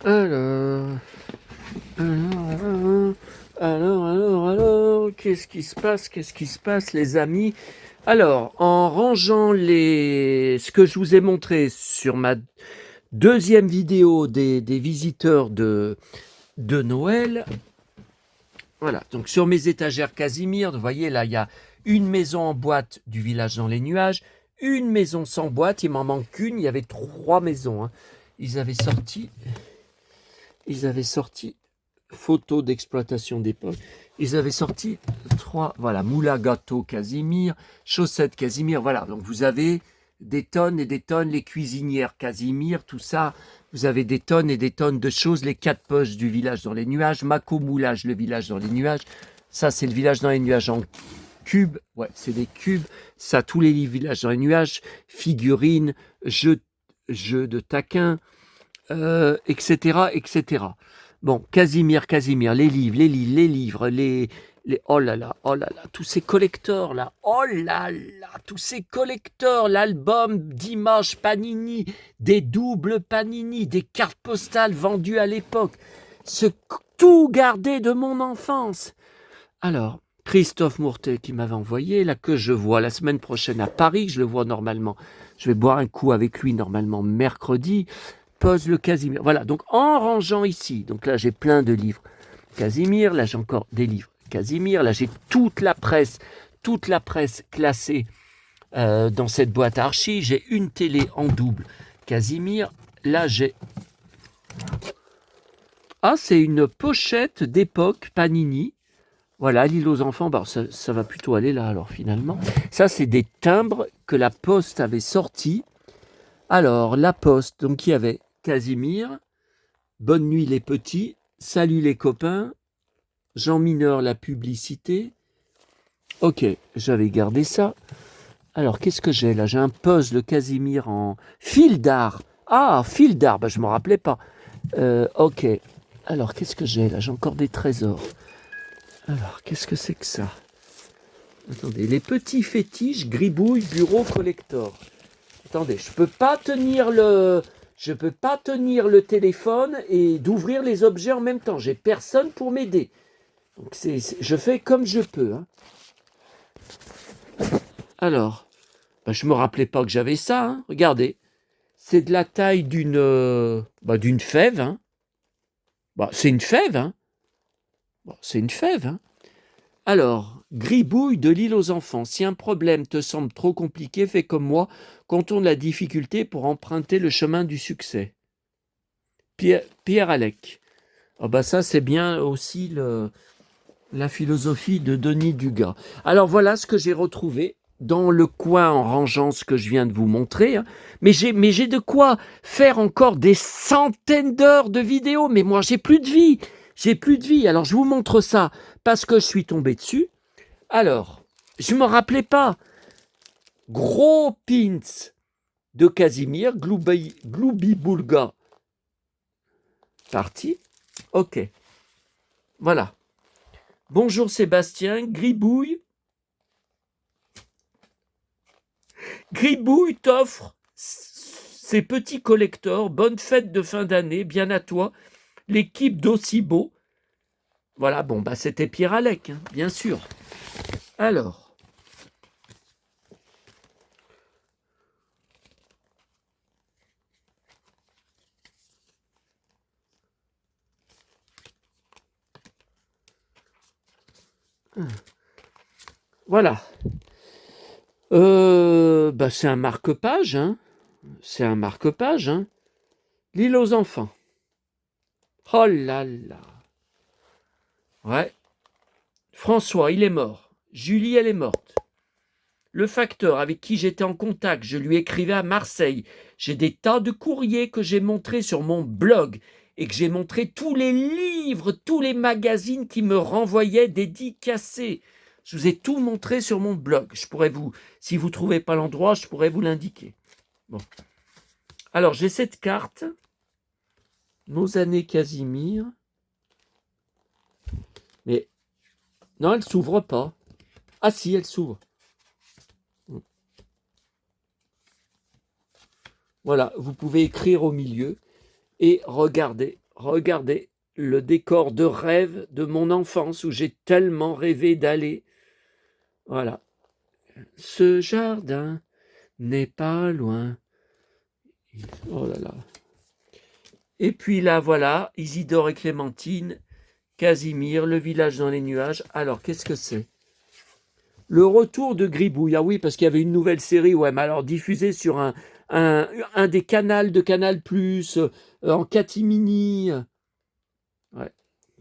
Alors, alors, qu'est-ce qui se passe? Qu'est-ce qui se passe, les amis? Alors, en rangeant ce que je vous ai montré sur ma deuxième vidéo des visiteurs de Noël, voilà, donc sur mes étagères Casimir, vous voyez là, il y a une maison en boîte du village dans les nuages, une maison sans boîte, il m'en manque une, il y avait 3 maisons, hein. Ils avaient sorti photos d'exploitation d'époque. Ils avaient sorti 3, voilà, moule à gâteau Casimir, chaussettes Casimir, voilà. Donc vous avez des tonnes et des tonnes, les cuisinières Casimir, tout ça. Vous avez des tonnes et des tonnes de choses, les 4 poches du village dans les nuages, Mako Moulage, le village dans les nuages. Ça, c'est le village dans les nuages en cubes. Ouais, c'est des cubes. Ça, tous les villages dans les nuages, figurines, jeux de taquins, etc., etc. Bon, Casimir, les livres, oh là là, tous ces collecteurs là, oh là là, tous ces collecteurs, l'album d'images Panini, des doubles Panini, des cartes postales vendues à l'époque, ce tout gardé de mon enfance. Alors, Christophe Mourtet qui m'avait envoyé, là que je vois la semaine prochaine à Paris, je le vois normalement, je vais boire un coup avec lui normalement mercredi. Pose le Casimir. Voilà, donc en rangeant ici, donc là j'ai plein de livres Casimir, là j'ai encore des livres Casimir, là j'ai toute la presse classée dans cette boîte archi, j'ai une télé en double Casimir, là j'ai... Ah, c'est une pochette d'époque Panini. Voilà, l'île aux enfants, bah, ça va plutôt aller là alors finalement. Ça, c'est des timbres que la Poste avait sortis. Alors, la Poste, donc il y avait Casimir, Bonne nuit les petits, Salut les copains, Jean Mineur la publicité. Ok, j'avais gardé ça. Alors, qu'est-ce que j'ai là? J'ai un puzzle Casimir en fil d'art. Ah, fil d'art, bah, je ne me rappelais pas. Ok. Alors, qu'est-ce que j'ai là? J'ai encore des trésors. Alors, qu'est-ce que c'est que ça? Attendez, les petits fétiches Gribouille Bureau Collector. Attendez, je peux pas tenir le téléphone et d'ouvrir les objets en même temps. J'ai personne pour m'aider. Donc je fais comme je peux, hein. Alors, bah, je me rappelais pas que j'avais ça, hein. Regardez, c'est de la taille d'une fève, hein. Bah, c'est une fève, hein. Bon, c'est une fève, hein. Alors, gribouille de l'île aux enfants. Si un problème te semble trop compliqué, fais comme moi, contourne la difficulté pour emprunter le chemin du succès. Pierre Alec. Ah bah ça, c'est bien aussi la philosophie de Denis Dugas. Alors voilà ce que j'ai retrouvé dans le coin en rangeant ce que je viens de vous montrer, hein. Mais j'ai de quoi faire encore des centaines d'heures de vidéos. Mais moi, j'ai plus de vie. J'ai plus de vie. Alors je vous montre ça parce que je suis tombé dessus. Alors, je me rappelais pas. Gros pins de Casimir, Gloubi Boulga. Parti. Ok. Voilà. Bonjour Sébastien, Gribouille. Gribouille t'offre ces petits collecteurs. Bonne fête de fin d'année, bien à toi. L'équipe d'Ossibo. Voilà, bon, bah c'était Pierre Alec, hein, bien sûr. Alors. Voilà. Bah c'est un marque-page, hein. C'est un marque-page, hein. L'île aux enfants. Oh là là. Ouais. François, il est mort. Julie, elle est morte. Le facteur avec qui j'étais en contact, je lui écrivais à Marseille. J'ai des tas de courriers que j'ai montrés sur mon blog et que j'ai montré tous les livres, tous les magazines qui me renvoyaient dédicacés. Je vous ai tout montré sur mon blog. Je pourrais si vous ne trouvez pas l'endroit, je pourrais vous l'indiquer. Bon. Alors, j'ai cette carte. Nos années Casimir. Mais non, elle ne s'ouvre pas. Ah si, elle s'ouvre. Voilà, vous pouvez écrire au milieu et regardez. regardez le décor de rêve de mon enfance où j'ai tellement rêvé d'aller. Voilà. Ce jardin n'est pas loin. Oh là là. Et puis là, voilà, Isidore et Clémentine, Casimir, le village dans les nuages. Alors, qu'est-ce que c'est? Le retour de Gribouille. Ah oui, parce qu'il y avait une nouvelle série, ouais, mais alors diffusée sur un des canals de Canal+, en catimini. Ouais.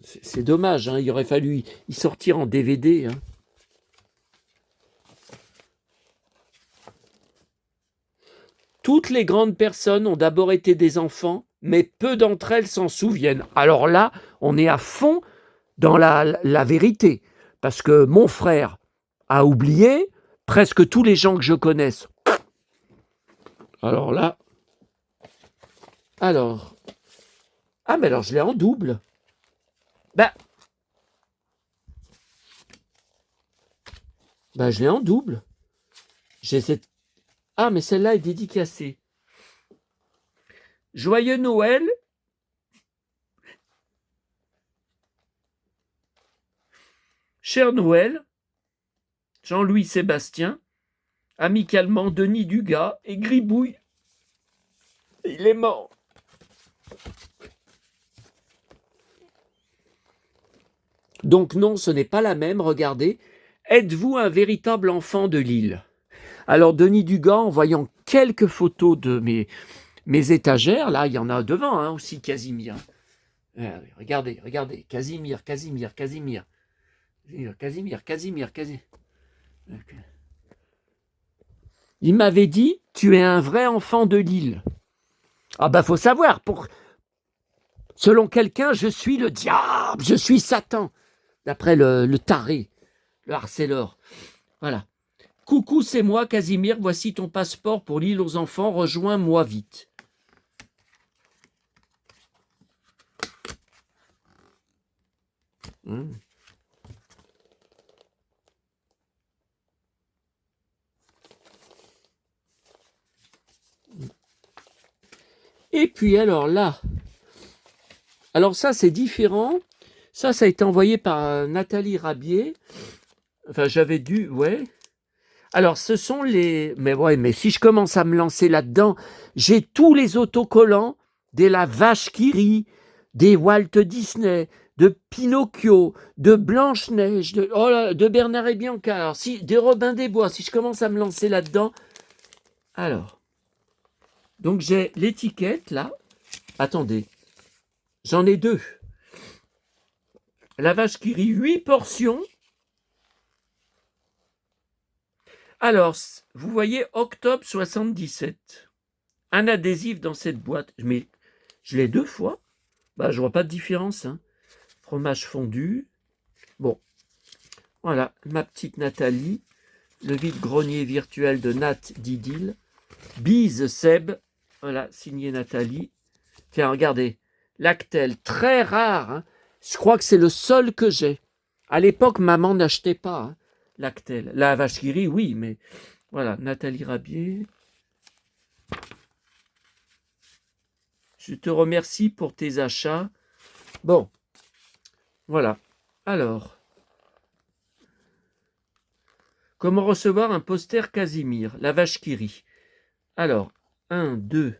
C'est dommage, hein, il aurait fallu y sortir en DVD. Hein. Toutes les grandes personnes ont d'abord été des enfants, mais peu d'entre elles s'en souviennent. Alors là, on est à fond dans la vérité. Parce que mon frère a oublié, presque tous les gens que je connaisse. Alors là, alors, ah mais alors je l'ai en double. Ben, je l'ai en double. J'ai cette... Ah mais celle-là est dédicacée. Joyeux Noël. Cher Noël, Jean-Louis Sébastien, amicalement Denis Dugas et Gribouille. Il est mort. Donc non, ce n'est pas la même, regardez. Êtes-vous un véritable enfant de l'île? Alors Denis Dugas, en voyant quelques photos de mes étagères, là, il y en a devant hein, aussi, Casimir. Regardez, Casimir. Il m'avait dit, tu es un vrai enfant de l'île. Ah ben, faut savoir, selon quelqu'un, je suis le diable, je suis Satan, d'après le taré, le harceleur. Voilà. Coucou, c'est moi, Casimir, voici ton passeport pour l'île aux enfants, rejoins-moi vite. Et puis alors là, alors ça c'est différent, ça a été envoyé par Nathalie Rabier, enfin j'avais dû, ouais. Alors ce sont les, mais ouais, mais si je commence à me lancer là-dedans, j'ai tous les autocollants de la vache qui rit, des Walt Disney, de Pinocchio, de Blanche-Neige, de Bernard et Bianca, alors si, des Robin des Bois, si je commence à me lancer là-dedans, alors... Donc j'ai l'étiquette là. Attendez. J'en ai deux. La vache qui rit, 8 portions. Alors, vous voyez, octobre 77. Un adhésif dans cette boîte. Mais je l'ai 2 fois. Je vois pas de différence. Hein. Fromage fondu. Bon. Voilà, ma petite Nathalie. Le vide-grenier virtuel de Nat Didil. Bise Seb. Voilà, signé Nathalie. Tiens, regardez. Lactel, très rare. Hein. Je crois que c'est le seul que j'ai. À l'époque, maman n'achetait pas hein, Lactel. La vache qui rit, oui, mais voilà, Nathalie Rabier. Je te remercie pour tes achats. Bon, voilà. Alors, comment recevoir un poster Casimir, la vache qui rit. Alors, 1, 2,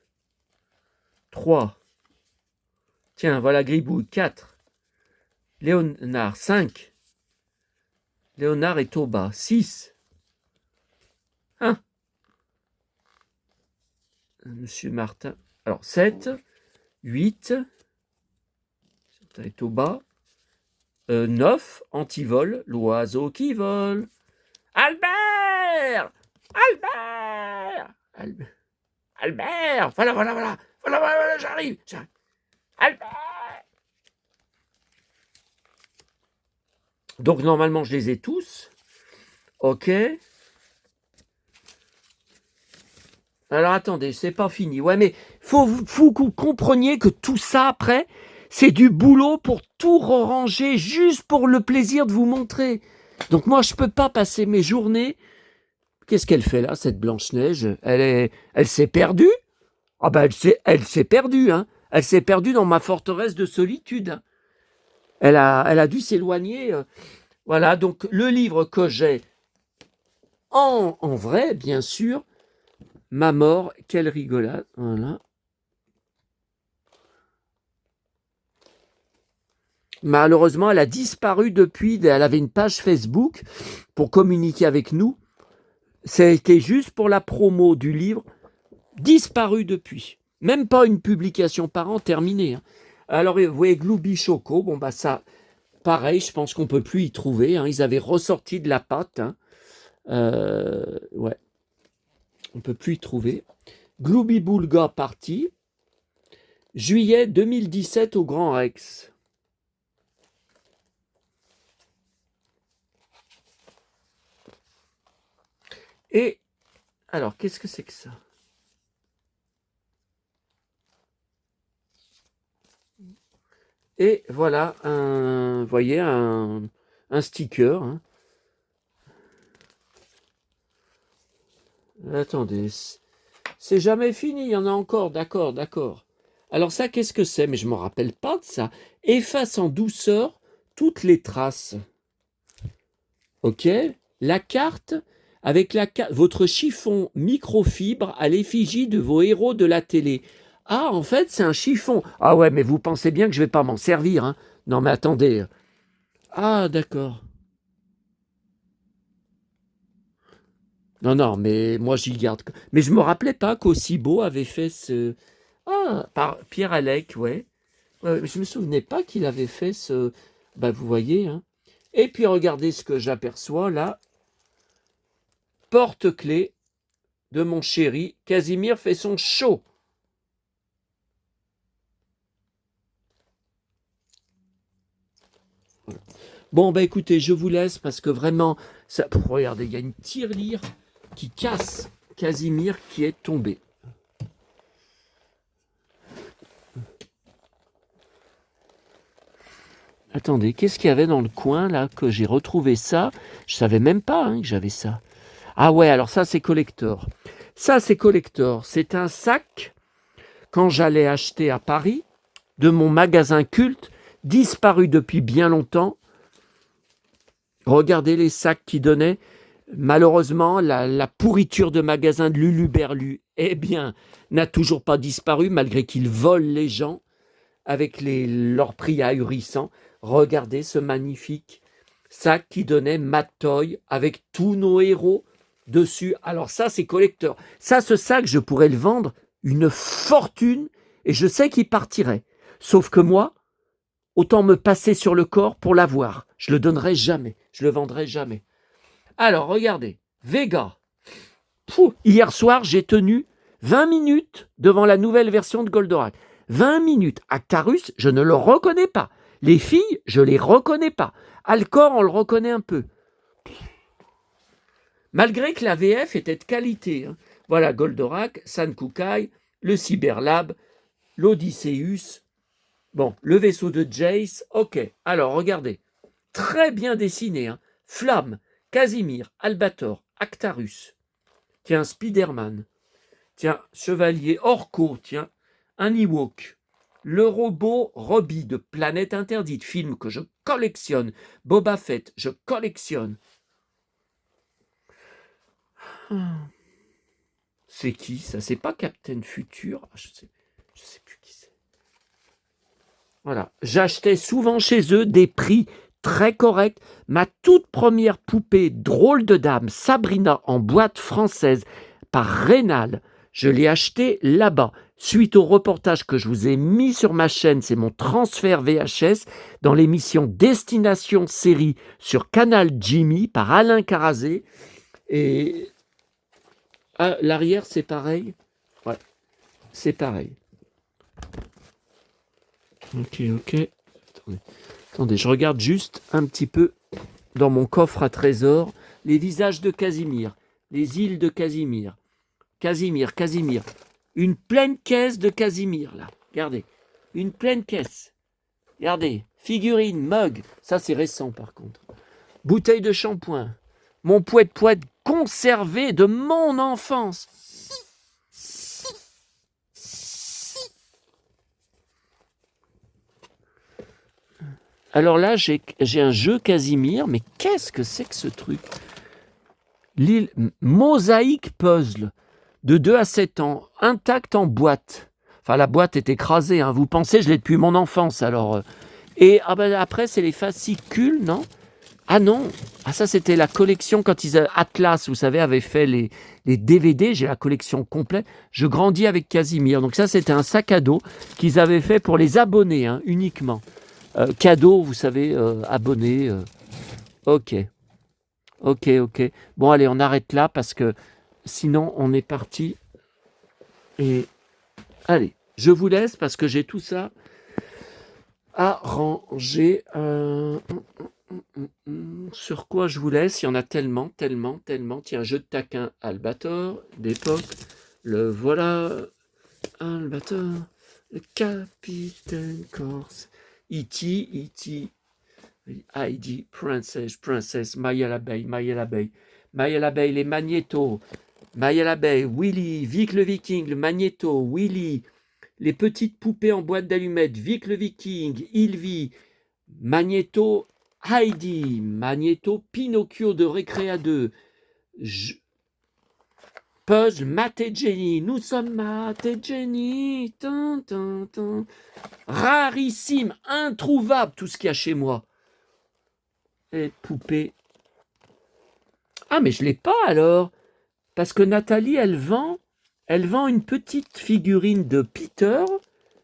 3. Tiens, voilà Gribouille, 4. Léonard, 5. Léonard et Toba, 6. 1. Monsieur Martin, alors 7, 8. Et Toba. 9. Antivol, l'oiseau qui vole. Albert, voilà, j'arrive. Albert. Donc normalement je les ai tous. Ok. Alors attendez, c'est pas fini. Ouais, mais faut que vous compreniez que tout ça après, c'est du boulot pour tout ranger juste pour le plaisir de vous montrer. Donc moi je peux pas passer mes journées. Qu'est-ce qu'elle fait là, cette Blanche-Neige? Elle s'est perdue? Ah ben elle s'est perdue, hein. Elle s'est perdue dans ma forteresse de solitude. Elle a dû s'éloigner. Voilà, donc le livre que j'ai en vrai, bien sûr, Ma mort, quelle rigolade. Voilà. Malheureusement, elle a disparu depuis. Elle avait une page Facebook pour communiquer avec nous. C'était juste pour la promo du livre. Disparu depuis. Même pas une publication par an terminée. Hein. Alors, vous voyez, Glooby Choco, bon, bah ça, pareil, je pense qu'on peut plus y trouver. Hein. Ils avaient ressorti de la pâte. Hein. Ouais. On peut plus y trouver. Glooby Boulga parti. Juillet 2017 au Grand Rex. Et, alors, qu'est-ce que c'est que ça? Et voilà, vous voyez, un sticker. Hein. Attendez, c'est jamais fini, il y en a encore, d'accord, d'accord. Alors ça, qu'est-ce que c'est? Mais je ne me rappelle pas de ça. Efface en douceur toutes les traces. Ok? La carte, avec votre chiffon microfibre à l'effigie de vos héros de la télé. Ah, en fait, c'est un chiffon. Ah ouais, mais vous pensez bien que je ne vais pas m'en servir. Hein? Non, mais attendez. Ah, d'accord. Non, non, mais moi, j'y garde. Mais je ne me rappelais pas qu'Aussibeau avait fait ce... Ah, par Pierre Alec, ouais. Ouais, je ne me souvenais pas qu'il avait fait ce... Ben, vous voyez, hein. Et puis, regardez ce que j'aperçois, là. Porte-clés de mon chéri. Casimir fait son show. Bon, ben écoutez, je vous laisse parce que vraiment, ça... regardez, il y a une tirelire qui casse Casimir qui est tombé. Attendez, qu'est-ce qu'il y avait dans le coin là que j'ai retrouvé ça? Je savais même pas hein, que j'avais ça. Ah ouais, alors ça c'est collector. Ça c'est collector. C'est un sac quand j'allais acheter à Paris de mon magasin culte, disparu depuis bien longtemps. Regardez les sacs qui donnaient. Malheureusement, la pourriture de magasin de Luluberlu, eh bien, n'a toujours pas disparu malgré qu'ils volent les gens avec leurs prix ahurissants. Regardez ce magnifique sac qui donnait Matoy avec tous nos héros dessus. Alors ça, c'est collecteur. Ça, ce sac, je pourrais le vendre une fortune et je sais qu'il partirait. Sauf que moi, autant me passer sur le corps pour l'avoir. Je le donnerai jamais. Je le vendrai jamais. Alors, regardez. Vega. Hier soir, j'ai tenu 20 minutes devant la nouvelle version de Goldorak. 20 minutes. Actarus, je ne le reconnais pas. Les filles, je ne les reconnais pas. Alcor, on le reconnaît un peu. Malgré que la VF était de qualité. Hein. Voilà, Goldorak, Sankukai, le Cyberlab, l'Odysseus. Bon, le vaisseau de Jace. Ok, alors regardez. Très bien dessiné. Hein. Flamme, Casimir, Albator, Actarus. Tiens, Spider-Man. Tiens, Chevalier, Orko. Tiens, un Ewok. Le robot Robbie de Planète Interdite, film que je collectionne. Boba Fett, je collectionne. C'est qui ça? C'est pas Captain Future? Je sais plus qui c'est. Voilà. J'achetais souvent chez eux des prix très corrects. Ma toute première poupée drôle de dame, Sabrina, en boîte française, par Rénal, je l'ai achetée là-bas. Suite au reportage que je vous ai mis sur ma chaîne, c'est mon transfert VHS dans l'émission Destination Série sur Canal Jimmy par Alain Carazé. Et l'arrière, c'est pareil. Ouais, c'est pareil. Ok. Attendez, je regarde juste un petit peu dans mon coffre à trésor les visages de Casimir, les îles de Casimir. Casimir. Une pleine caisse de Casimir, là. Regardez. Une pleine caisse. Regardez. Figurine, mug. Ça, c'est récent, par contre. Bouteille de shampoing. Mon poète conservé de mon enfance. Alors là, j'ai un jeu Casimir, mais qu'est-ce que c'est que ce truc? L'île Mosaïque Puzzle, de 2 à 7 ans, intact en boîte. Enfin, la boîte est écrasée, hein. Vous pensez, je l'ai depuis mon enfance, alors. Et après, c'est les fascicules, non? Ah non, ça c'était la collection quand Atlas, vous savez, avait fait les DVD, j'ai la collection complète. Je grandis avec Casimir. Donc ça, c'était un sac à dos qu'ils avaient fait pour les abonnés, hein, uniquement. Cadeau, vous savez, abonnés. Ok. Bon, allez, on arrête là parce que sinon, on est parti. Et allez, je vous laisse parce que j'ai tout ça à ranger. Sur quoi je vous laisse? Il y en a tellement. Tiens, jeu de taquin Albator d'époque. Le voilà, Albator, le capitaine Corse. E.T. Heidi, Princess, Maya l'abeille, les Magnétos, Maya l'abeille, Willy, Vic le Viking, le Magnéto, Willy, les petites poupées en boîte d'allumettes, Vic le Viking, Ilvi, Magnéto, Heidi, Magnéto, Pinocchio de Récréa 2, Puzzle, Matt et Jenny, nous sommes Matt et Jenny, rarissime, introuvable, tout ce qu'il y a chez moi. Et poupée. Ah, mais je l'ai pas alors, parce que Nathalie, elle vend une petite figurine de Peter,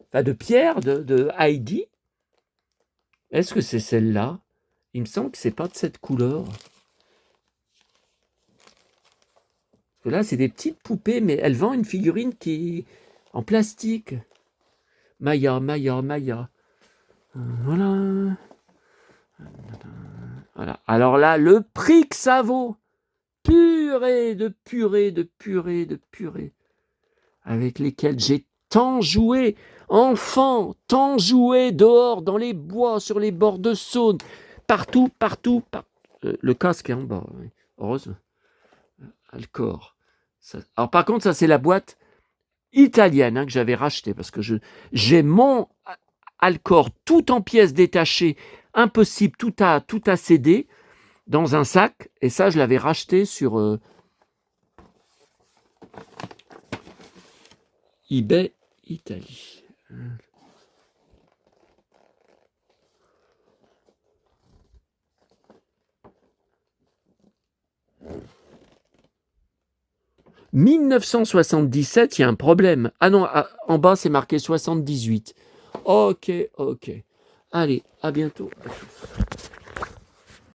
enfin de Pierre, de Heidi. Est-ce que c'est celle-là? Il me semble que c'est pas de cette couleur. Parce que là, c'est des petites poupées, mais elle vend une figurine qui est en plastique. Maya. Voilà. Alors là, le prix que ça vaut. Purée, avec lesquels j'ai tant joué, enfant, tant joué dehors, dans les bois, sur les bords de Saône, partout. Le casque est en bas, oui. Heureusement. Alcor. Alors par contre, ça c'est la boîte italienne, hein, que j'avais rachetée, parce que j'ai mon Alcor tout en pièces détachées, impossible, tout à céder, dans un sac, et ça je l'avais racheté sur eBay Italie. 1977, il y a un problème. Ah non, en bas c'est marqué 78. Ok. Allez, à bientôt.